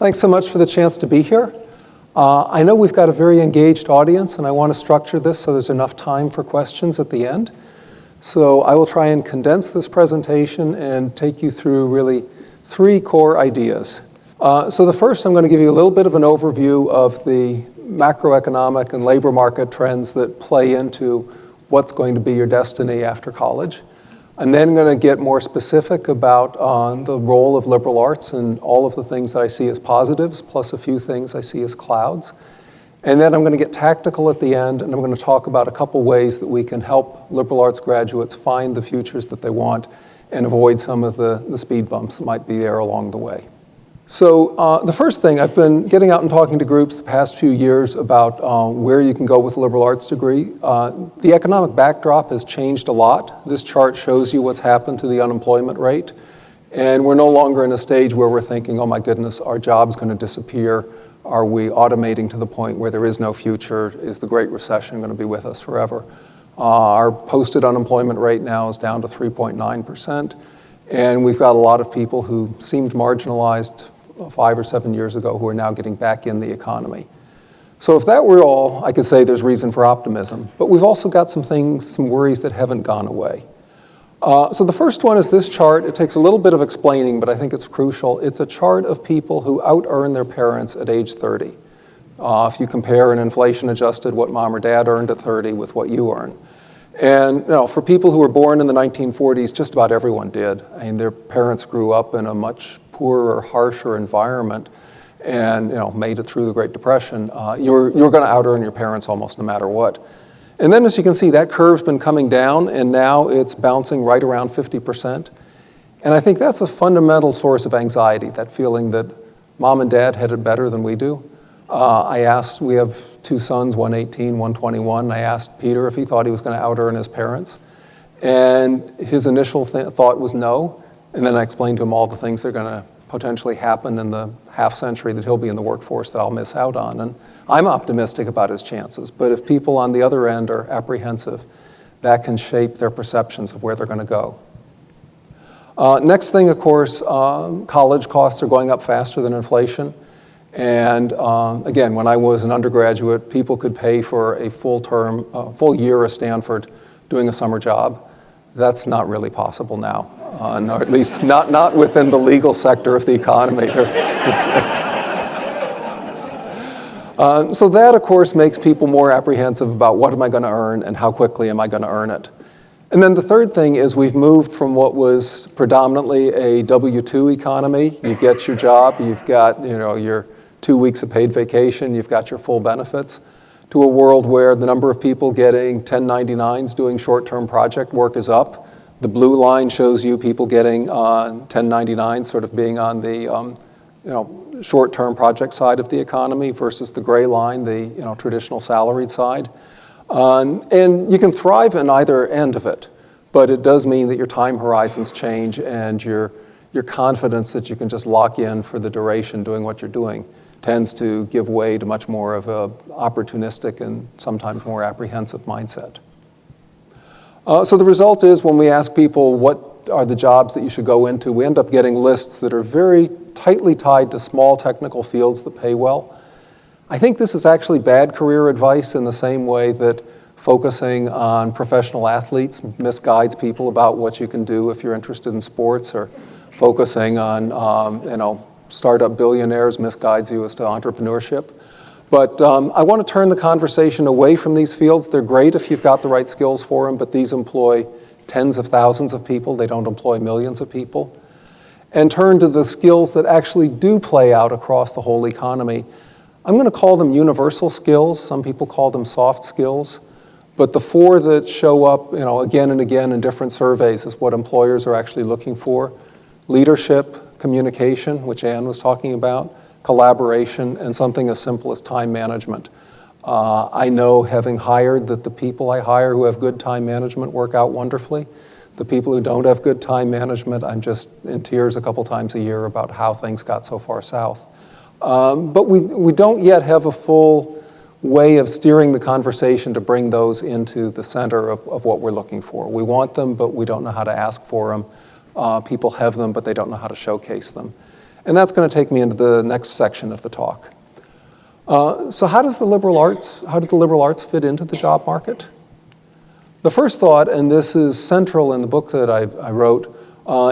Thanks so much for the chance to be here. I know we've got a very engaged audience, and I want to structure this so there's enough time for questions at the end. So I will try and condense this presentation and take you through really three core ideas. So the first, I'm going to give you a little bit of an overview of the macroeconomic and labor market trends that play into what's going to be your destiny after college. I'm then going to get more specific about the role of liberal arts and all of the things that I see as positives, plus a few things I see as clouds. And then I'm going to get tactical at the end, and I'm going to talk about a couple ways that we can help liberal arts graduates find the futures that they want and avoid some of the speed bumps that might be there along the way. So the first thing, I've been getting out and talking to groups the past few years about where you can go with a liberal arts degree. The economic backdrop has changed a lot. This chart shows you what's happened to the unemployment rate. And we're no longer in a stage where we're thinking, oh my goodness, our job's going to disappear. Are we automating to the point where there is no future? Is the Great Recession going to be with us forever? Our posted unemployment rate now is down to 3.9%. And we've got a lot of people who seemed marginalized 5 or 7 years ago who are now getting back in the economy. So if that were all, I could say there's reason for optimism. But we've also got some worries that haven't gone away. So the first one is this chart. It takes a little bit of explaining, but I think it's crucial. It's a chart of people who out-earn their parents at age 30. If you compare an inflation-adjusted what mom or dad earned at 30 with what you earn. And for people who were born in the 1940s, just about everyone did. I mean, their parents grew up in a much poorer, harsher environment and made it through the Great Depression. You're going to out-earn your parents almost no matter what. And then as you can see, that curve's been coming down, and now it's bouncing right around 50%. And I think that's a fundamental source of anxiety, that feeling that mom and dad had it better than we do. We have two sons, one 18, one 21. I asked Peter if he thought he was going to out-earn his parents. And his initial thought was no. And then I explained to him all the things that are going to potentially happen in the half century that he'll be in the workforce that I'll miss out on. And I'm optimistic about his chances. But if people on the other end are apprehensive, that can shape their perceptions of where they're going to go. Next thing, of course, college costs are going up faster than inflation. And again, when I was an undergraduate, people could pay for a full year at Stanford doing a summer job. That's not really possible now, no, at least not within the legal sector of the economy. So that, of course, makes people more apprehensive about what am I going to earn and how quickly am I going to earn it. And then the third thing is we've moved from what was predominantly a W-2 economy. You get your job, you've got your 2 weeks of paid vacation, you've got your full benefits, to a world where the number of people getting 1099s doing short-term project work is up. The blue line shows you people getting 1099s sort of being on the short-term project side of the economy versus the gray line, the traditional salaried side. And you can thrive in either end of it, but it does mean that your time horizons change and your confidence that you can just lock in for the duration doing what you're doing tends to give way to much more of a opportunistic and sometimes more apprehensive mindset. So the result is when we ask people what are the jobs that you should go into, we end up getting lists that are very tightly tied to small technical fields that pay well. I think this is actually bad career advice in the same way that focusing on professional athletes misguides people about what you can do if you're interested in sports, or focusing on startup billionaires misguides you as to entrepreneurship. But I want to turn the conversation away from these fields. They're great if you've got the right skills for them, but these employ tens of thousands of people. They don't employ millions of people. And turn to the skills that actually do play out across the whole economy. I'm going to call them universal skills. Some people call them soft skills. But the four that show up again and again in different surveys is what employers are actually looking for. Leadership, communication, which Ann was talking about, collaboration, and something as simple as time management. I know, having hired, that the people I hire who have good time management work out wonderfully. The people who don't have good time management, I'm just in tears a couple times a year about how things got so far south. But we don't yet have a full way of steering the conversation to bring those into the center of what we're looking for. We want them, but we don't know how to ask for them. People have them, but they don't know how to showcase them. And that's going to take me into the next section of the talk. So how did the liberal arts fit into the job market? The first thought, and this is central in the book that I wrote,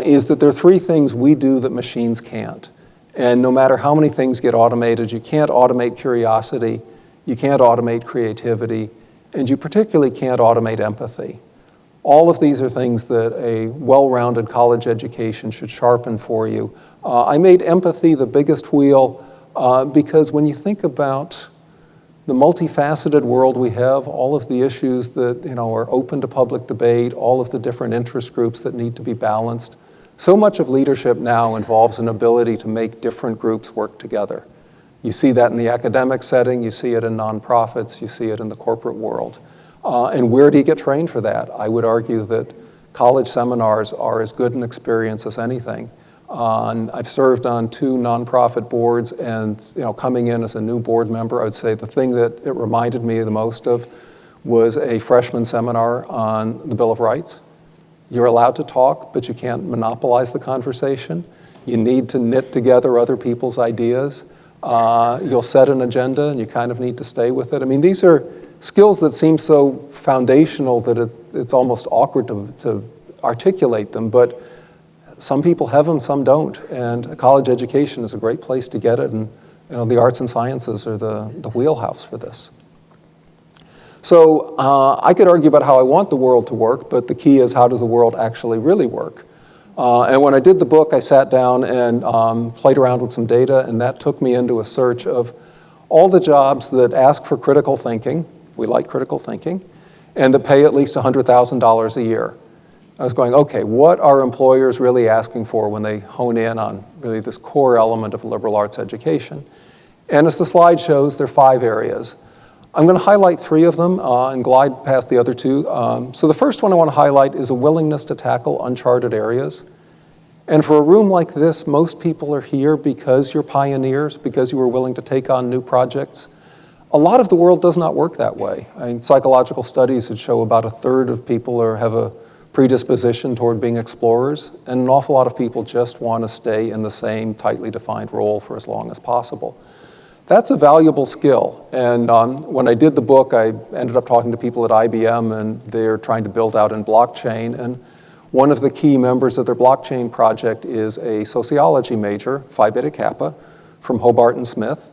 is that there are three things we do that machines can't. And no matter how many things get automated, you can't automate curiosity, you can't automate creativity, and you particularly can't automate empathy. All of these are things that a well-rounded college education should sharpen for you. I made empathy the biggest wheel because when you think about the multifaceted world we have, all of the issues that are open to public debate, all of the different interest groups that need to be balanced, so much of leadership now involves an ability to make different groups work together. You see that in the academic setting, you see it in nonprofits, you see it in the corporate world. And where do you get trained for that? I would argue that college seminars are as good an experience as anything. I've served on 2 nonprofit boards, and coming in as a new board member, I would say the thing that it reminded me the most of was a freshman seminar on the Bill of Rights. You're allowed to talk, but you can't monopolize the conversation. You need to knit together other people's ideas. You'll set an agenda, and you kind of need to stay with it. I mean, these are skills that seem so foundational that it's almost awkward to articulate them, but some people have them, some don't, and a college education is a great place to get it, and the arts and sciences are the wheelhouse for this. So I could argue about how I want the world to work, but the key is how does the world actually really work? And when I did the book, I sat down and played around with some data, and that took me into a search of all the jobs that ask for critical thinking, we like critical thinking, and that pay at least $100,000 a year. I was going, okay, what are employers really asking for when they hone in on really this core element of liberal arts education? And as the slide shows, there are 5 areas. I'm going to highlight 3 of them and glide past the other 2. So the first one I want to highlight is a willingness to tackle uncharted areas. And for a room like this, most people are here because you're pioneers, because you were willing to take on new projects. A lot of the world does not work that way. I mean, psychological studies would show about 1/3 of people have a predisposition toward being explorers, and an awful lot of people just want to stay in the same tightly defined role for as long as possible. That's a valuable skill, and when I did the book, I ended up talking to people at IBM, and they're trying to build out in blockchain, and one of the key members of their blockchain project is a sociology major, Phi Beta Kappa, from Hobart and Smith,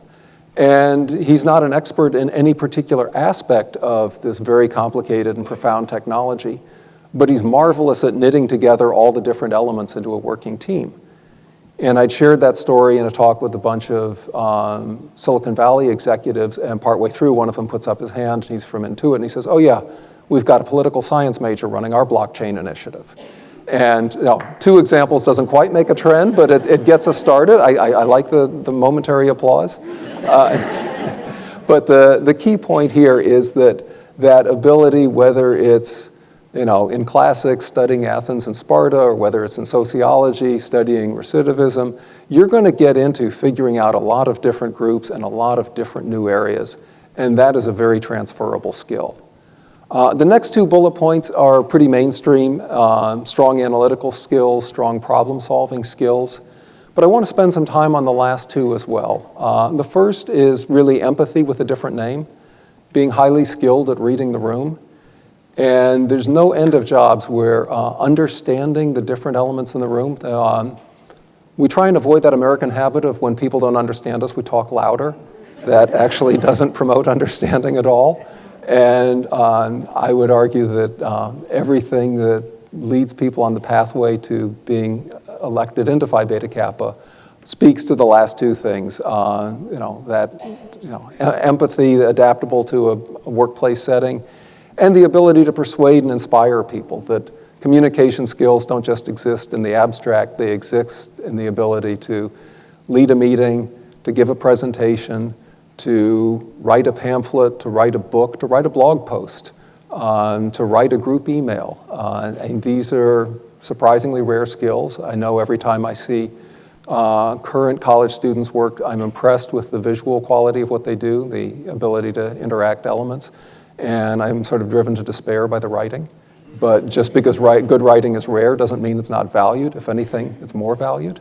and he's not an expert in any particular aspect of this very complicated and profound technology, but he's marvelous at knitting together all the different elements into a working team. And I'd shared that story in a talk with a bunch of Silicon Valley executives, and partway through, one of them puts up his hand, and he's from Intuit, and he says, oh yeah, we've got a political science major running our blockchain initiative. And 2 examples doesn't quite make a trend, but it gets us started. I like the momentary applause. But the key point here is that ability, whether it's in classics, studying Athens and Sparta, or whether it's in sociology, studying recidivism, you're going to get into figuring out a lot of different groups and a lot of different new areas, and that is a very transferable skill. The next 2 bullet points are pretty mainstream, strong analytical skills, strong problem-solving skills, but I want to spend some time on the last 2 as well. The first is really empathy with a different name, being highly skilled at reading the room. And there's no end of jobs where understanding the different elements in the room, we try and avoid that American habit of when people don't understand us, we talk louder. That actually doesn't promote understanding at all. And I would argue that everything that leads people on the pathway to being elected into Phi Beta Kappa speaks to the last 2 things, empathy, adaptable to a workplace setting, and the ability to persuade and inspire people, that communication skills don't just exist in the abstract, they exist in the ability to lead a meeting, to give a presentation, to write a pamphlet, to write a book, to write a blog post, to write a group email. And these are surprisingly rare skills. I know every time I see current college students work, I'm impressed with the visual quality of what they do, the ability to interact elements. And I'm sort of driven to despair by the writing. But just because good writing is rare doesn't mean it's not valued. If anything, it's more valued.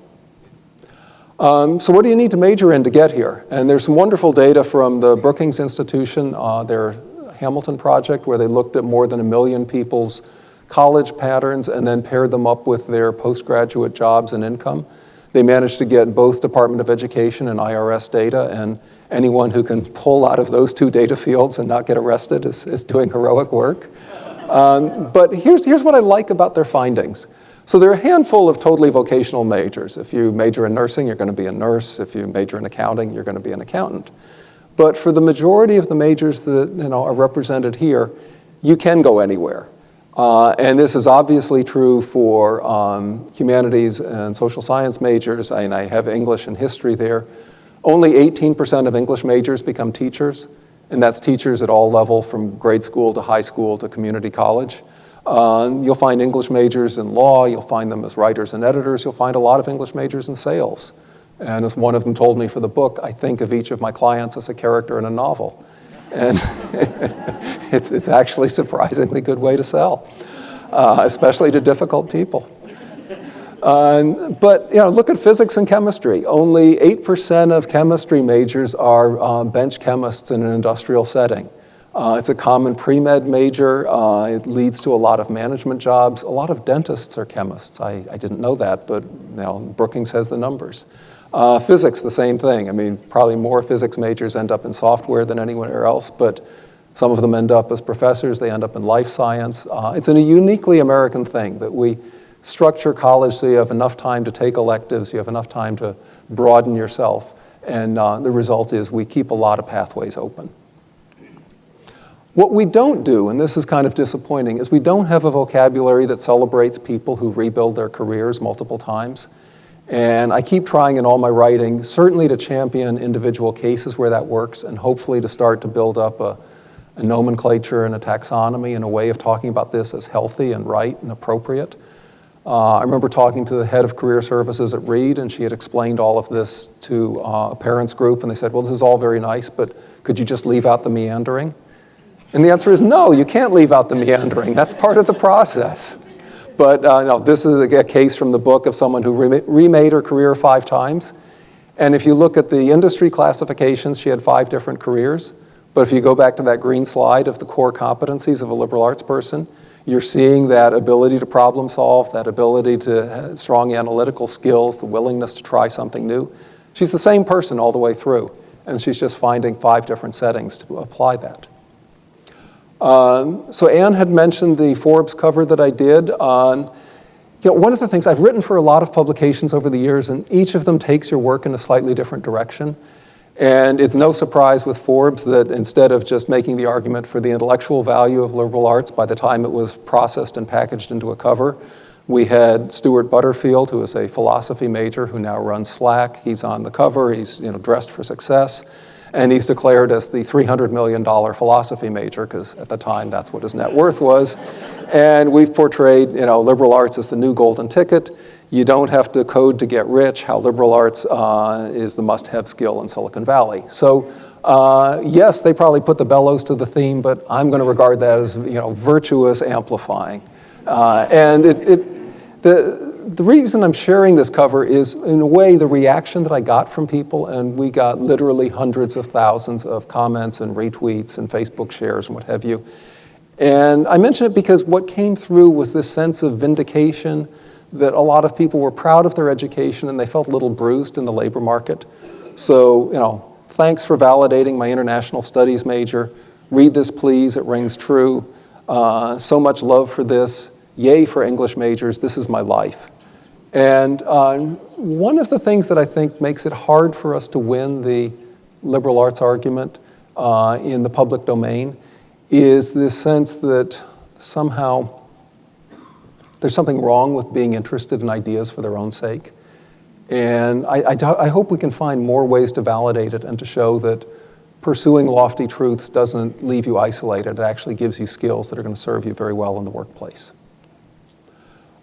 So what do you need to major in to get here? And there's some wonderful data from the Brookings Institution, their Hamilton project, where they looked at more than 1 million people's college patterns and then paired them up with their postgraduate jobs and income. They managed to get both Department of Education and IRS data, and anyone who can pull out of those two data fields and not get arrested is doing heroic work. But here's what I like about their findings. So there are a handful of totally vocational majors. If you major in nursing, you're going to be a nurse. If you major in accounting, you're going to be an accountant. But for the majority of the majors that are represented here, you can go anywhere. And this is obviously true for humanities and social science majors. I have English and history there. Only 18% of English majors become teachers, and that's teachers at all level, from grade school to high school to community college. You'll find English majors in law, you'll find them as writers and editors, you'll find a lot of English majors in sales. And as one of them told me for the book, I think of each of my clients as a character in a novel. And it's actually a surprisingly good way to sell, especially to difficult people. But look at physics and chemistry. Only 8% of chemistry majors are bench chemists in an industrial setting. It's a common pre-med major. It leads to a lot of management jobs. A lot of dentists are chemists. I didn't know that, but Brookings has the numbers. Physics, the same thing. I mean, probably more physics majors end up in software than anywhere else, but some of them end up as professors. They end up in life science. It's a uniquely American thing that we structure college so you have enough time to take electives, you have enough time to broaden yourself, and the result is we keep a lot of pathways open. What we don't do, and this is kind of disappointing, is we don't have a vocabulary that celebrates people who rebuild their careers multiple times. And I keep trying in all my writing, certainly to champion individual cases where that works, and hopefully to start to build up a nomenclature and a taxonomy and a way of talking about this as healthy and right and appropriate. I remember talking to the head of career services at Reed, and she had explained all of this to a parents group, and they said, well, this is all very nice, but could you just leave out the meandering? And the answer is no, you can't leave out the meandering. That's part of the process. But no, this is a case from the book of someone who remade her career 5 times. And if you look at the industry classifications, she had 5 different careers. But if you go back to that green slide of the core competencies of a liberal arts person, you're seeing that ability to problem solve, that ability to have strong analytical skills, the willingness to try something new. She's the same person all the way through, and she's just finding 5 different settings to apply that. So Anne had mentioned the Forbes cover that I did. One of the things, I've written for a lot of publications over the years, and each of them takes your work in a slightly different direction. And it's no surprise with Forbes that instead of just making the argument for the intellectual value of liberal arts, by the time it was processed and packaged into a cover, we had Stuart Butterfield, who is a philosophy major who now runs Slack. He's on the cover, he's dressed for success. And he's declared as the $300 million philosophy major, because at the time that's what his net worth was. And we've portrayed liberal arts as the new golden ticket. You don't have to code to get rich, how liberal arts is the must-have skill in Silicon Valley. So yes, they probably put the bellows to the theme, but I'm going to regard that as virtuous amplifying. And the reason I'm sharing this cover is, in a way, the reaction that I got from people, and we got literally hundreds of thousands of comments and retweets and Facebook shares and what have you. And I mention it because what came through was this sense of vindication, that a lot of people were proud of their education and they felt a little bruised in the labor market. So, thanks for validating my international studies major. Read this, please, it rings true. So much love for this. Yay for English majors, this is my life. And one of the things that I think makes it hard for us to win the liberal arts argument in the public domain is this sense that somehow there's something wrong with being interested in ideas for their own sake. And I hope we can find more ways to validate it and to show that pursuing lofty truths doesn't leave you isolated. It actually gives you skills that are going to serve you very well in the workplace.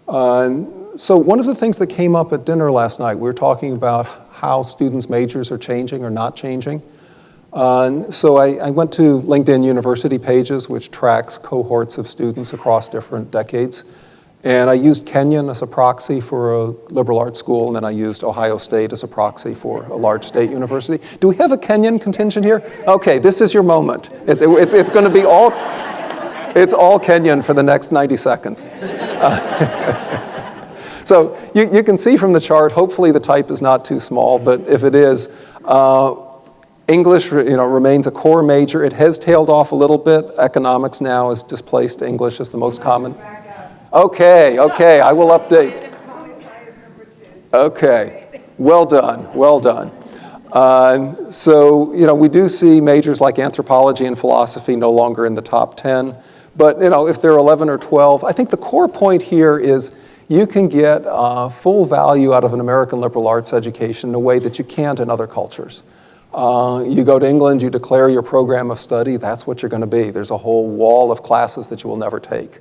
So one of the things that came up at dinner last night, we were talking about how students' majors are changing or not changing. So I went to LinkedIn University pages, which tracks cohorts of students across different decades. And I used Kenyon as a proxy for a liberal arts school, and then I used Ohio State as a proxy for a large state university. Do we have a Kenyon contingent here? Okay, this is your moment. It's going to be all Kenyon for the next 90 seconds. So you can see from the chart, hopefully the type is not too small, but if it is, English remains a core major. It has tailed off a little bit. Economics now has displaced English as the most common. Okay, I will update. Okay, well done. So, we do see majors like anthropology and philosophy no longer in the top 10. But, if they're 11 or 12, I think the core point here is you can get full value out of an American liberal arts education in a way that you can't in other cultures. You go to England, you declare your program of study, that's what you're going to be. There's a whole wall of classes that you will never take.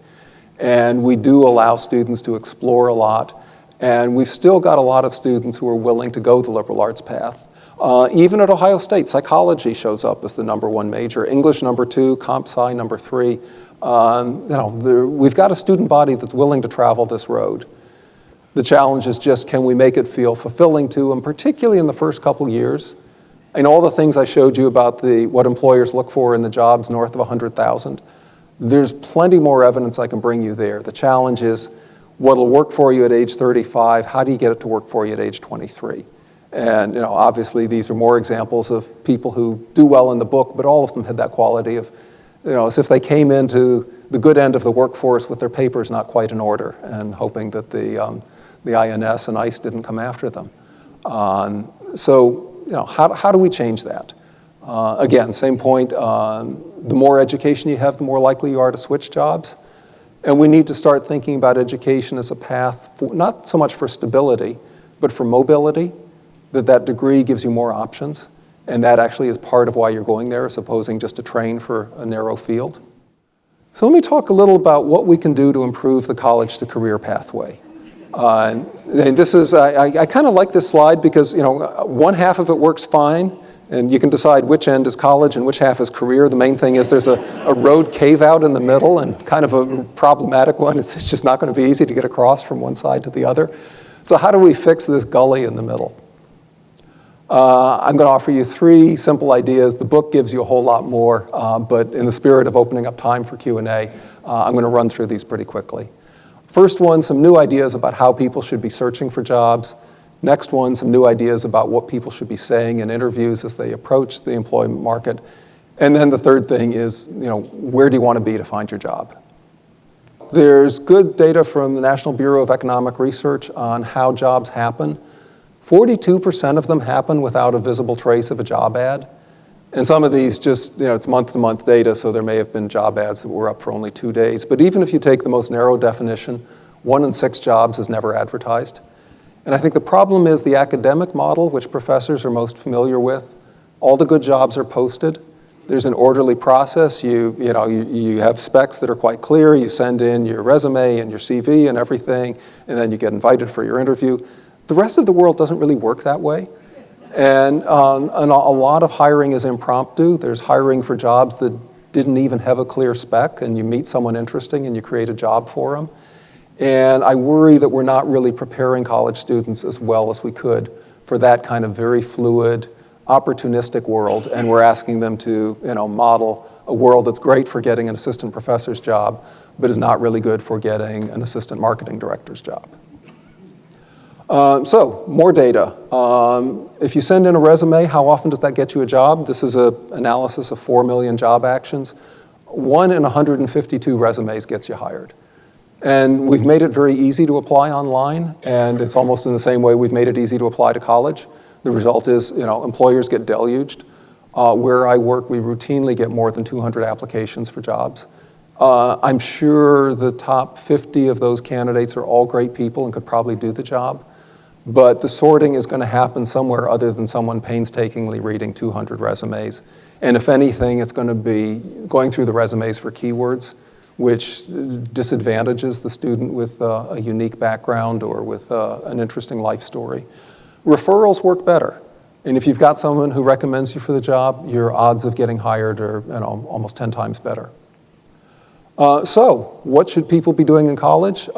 And we do allow students to explore a lot. And we've still got a lot of students who are willing to go the liberal arts path. Even at Ohio State, psychology shows up as the #1 major, English #2, comp sci #3. We've got a student body that's willing to travel this road. The challenge is just, can we make it feel fulfilling to them, particularly in the first couple years? And all the things I showed you about what employers look for in the jobs north of 100,000, there's plenty more evidence I can bring you there. The challenge is, what'll work for you at age 35, how do you get it to work for you at age 23? And obviously these are more examples of people who do well in the book, but all of them had that quality of, as if they came into the good end of the workforce with their papers not quite in order and hoping that the INS and ICE didn't come after them. How do we change that? Again, same point, the more education you have, the more likely you are to switch jobs. And we need to start thinking about education as a path, not so much for stability, but for mobility, that degree gives you more options. And that actually is part of why you're going there, as opposing just to train for a narrow field. So let me talk a little about what we can do to improve the college to career pathway. And this is, I kind of like this slide because, one half of it works fine, and you can decide which end is college and which half is career. The main thing is there's a road cave out in the middle, and kind of a problematic one. It's just not going to be easy to get across from one side to the other. So how do we fix this gully in the middle? I'm going to offer you 3 simple ideas. The book gives you a whole lot more, but in the spirit of opening up time for Q&A, I'm going to run through these pretty quickly. First one, some new ideas about how people should be searching for jobs. Next one, some new ideas about what people should be saying in interviews as they approach the employment market. And then the third thing is, where do you want to be to find your job? There's good data from the National Bureau of Economic Research on how jobs happen. 42% of them happen without a visible trace of a job ad. And some of these just, it's month-to-month data, so there may have been job ads that were up for only 2 days. But even if you take the most narrow definition, 1 in 6 jobs is never advertised. And I think the problem is the academic model, which professors are most familiar with. All the good jobs are posted. There's an orderly process. You have specs that are quite clear. You send in your resume and your CV and everything, and then you get invited for your interview. The rest of the world doesn't really work that way. And a lot of hiring is impromptu. There's hiring for jobs that didn't even have a clear spec, and you meet someone interesting and you create a job for them. And I worry that we're not really preparing college students as well as we could for that kind of very fluid, opportunistic world. And we're asking them to model a world that's great for getting an assistant professor's job, but is not really good for getting an assistant marketing director's job. So, more data. If you send in a resume, how often does that get you a job? This is an analysis of 4 million job actions. 1 in 152 resumes gets you hired. And we've made it very easy to apply online, and it's almost in the same way we've made it easy to apply to college. The result is, employers get deluged. Where I work, we routinely get more than 200 applications for jobs. I'm sure the top 50 of those candidates are all great people and could probably do the job. But the sorting is going to happen somewhere other than someone painstakingly reading 200 resumes. And if anything, it's going to be going through the resumes for keywords, which disadvantages the student with a unique background or with an interesting life story. Referrals work better. And if you've got someone who recommends you for the job, your odds of getting hired are almost 10 times better. So what should people be doing in college?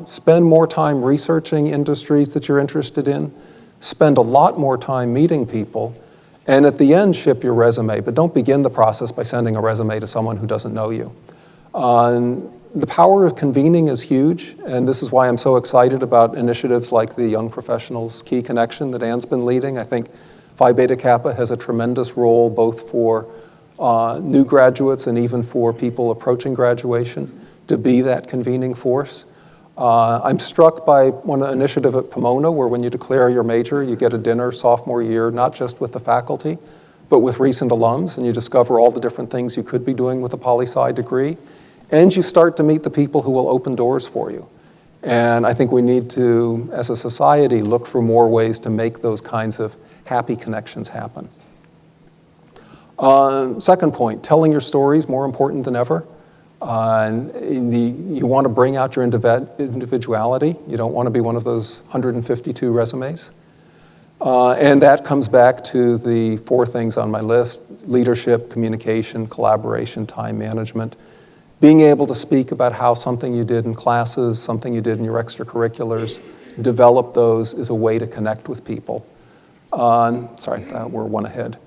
Spend more time researching industries that you're interested in. Spend a lot more time meeting people. And at the end, ship your resume. But don't begin the process by sending a resume to someone who doesn't know you. The power of convening is huge. And this is why I'm so excited about initiatives like the Young Professionals Key Connection that Anne's been leading. I think Phi Beta Kappa has a tremendous role both for new graduates and even for people approaching graduation to be that convening force. I'm struck by one initiative at Pomona where when you declare your major, you get a dinner sophomore year, not just with the faculty, but with recent alums, and you discover all the different things you could be doing with a poli-sci degree, and you start to meet the people who will open doors for you. And I think we need to, as a society, look for more ways to make those kinds of happy connections happen. Second point, telling your story is more important than ever. You want to bring out your individuality. You don't want to be one of those 152 resumes. And that comes back to the 4 things on my list: leadership, communication, collaboration, time management. Being able to speak about how something you did in classes, something you did in your extracurriculars, develop those is a way to connect with people. We're one ahead.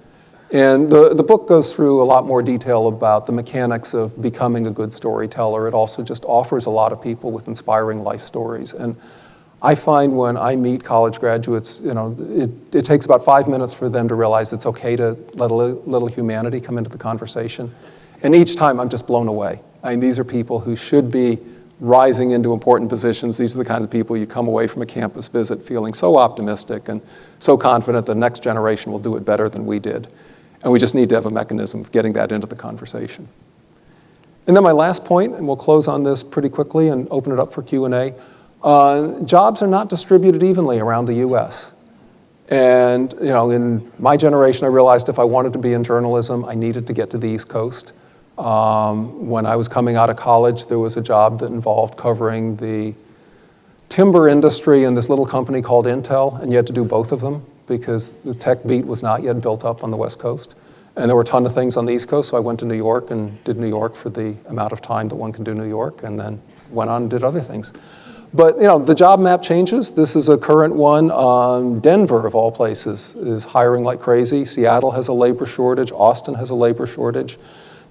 And the book goes through a lot more detail about the mechanics of becoming a good storyteller. It also just offers a lot of people with inspiring life stories. And I find when I meet college graduates, it takes about 5 minutes for them to realize it's okay to let a little humanity come into the conversation. And each time I'm just blown away. I mean, these are people who should be rising into important positions. These are the kind of people you come away from a campus visit feeling so optimistic and so confident the next generation will do it better than we did. And we just need to have a mechanism of getting that into the conversation. And then my last point, and we'll close on this pretty quickly and open it up for Q&A. Jobs are not distributed evenly around the US. And in my generation, I realized if I wanted to be in journalism, I needed to get to the East Coast. When I was coming out of college, there was a job that involved covering the timber industry in this little company called Intel, and you had to do both of them because the tech beat was not yet built up on the West Coast. And there were a ton of things on the East Coast, so I went to New York and did New York for the amount of time that one can do New York, and then went on and did other things. But the job map changes. This is a current one. Denver, of all places, is hiring like crazy. Seattle has a labor shortage. Austin has a labor shortage.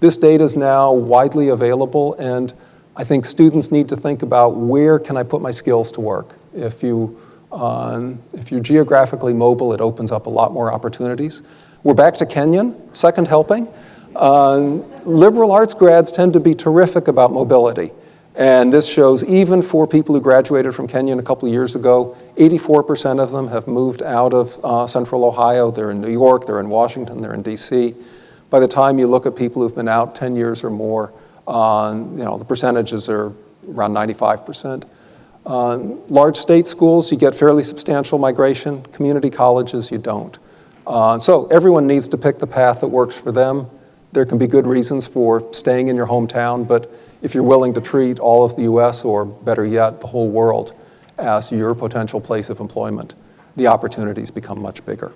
This data is now widely available, and I think students need to think about where can I put my skills to work. If you're geographically mobile, it opens up a lot more opportunities. We're back to Kenyon, second helping. Liberal arts grads tend to be terrific about mobility. And this shows even for people who graduated from Kenyon a couple of years ago, 84% of them have moved out of Central Ohio. They're in New York, they're in Washington, they're in DC. By the time you look at people who've been out 10 years or more, the percentages are around 95%. Large state schools, you get fairly substantial migration. Community colleges, you don't. So everyone needs to pick the path that works for them. There can be good reasons for staying in your hometown, but if you're willing to treat all of the US, or better yet, the whole world, as your potential place of employment, the opportunities become much bigger.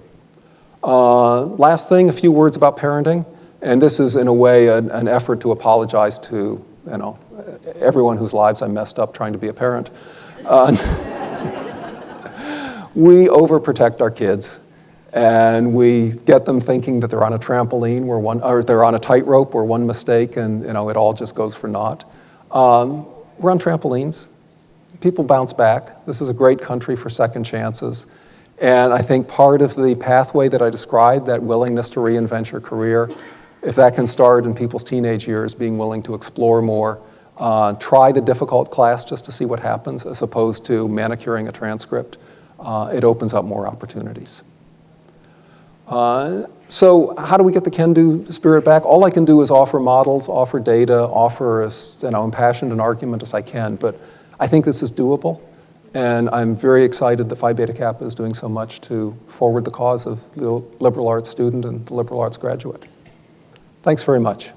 Last thing, a few words about parenting. And this is, in a way, an effort to apologize to everyone whose lives I messed up trying to be a parent. We overprotect our kids. And we get them thinking that they're on a trampoline or they're on a tightrope where one mistake and it all just goes for naught. We're on trampolines. People bounce back. This is a great country for second chances. And I think part of the pathway that I described, that willingness to reinvent your career, if that can start in people's teenage years, being willing to explore more, try the difficult class just to see what happens as opposed to manicuring a transcript, it opens up more opportunities. So how do we get the can-do spirit back? All I can do is offer models, offer data, offer as impassioned an argument as I can, but I think this is doable, and I'm very excited that Phi Beta Kappa is doing so much to forward the cause of the liberal arts student and the liberal arts graduate. Thanks very much.